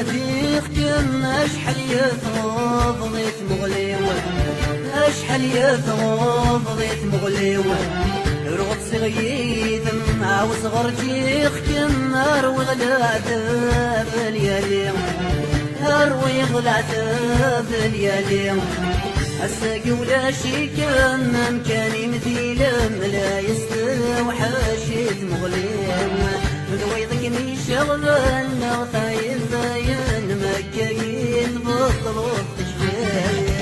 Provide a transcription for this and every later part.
ذي ختم أشحال يفضلت مغليوة أشحال يفضلت مغليوة رغد صغيد عاوز غرجي ختم أروي غلعتب اليالي أروي غلعتب اليالي الساقي ولا شي كان مكاني مثيل لا يستوحشت مغليم ذويضك شغلنا طايل ضاين مكاين بطلوط تشبيه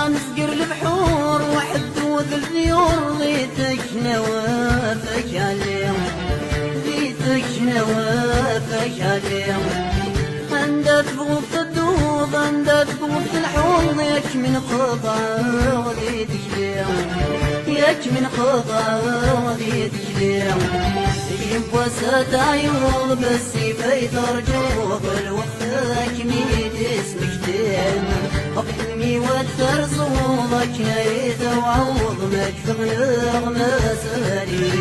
نسقر البحور وحد وذل غيتك نوافك عليهم غيتك نوافك عليهم عندك بغض الدوب عندك بغض الحوض ياك من خطا غديتك ليهم ياك من خطا غديتك ليهم يبوسات عيوض بس في ترجوب الوقتك ميت اسمك ديما أقدمي وترصودك يا ريت وعوض ما كتب نغمة سالي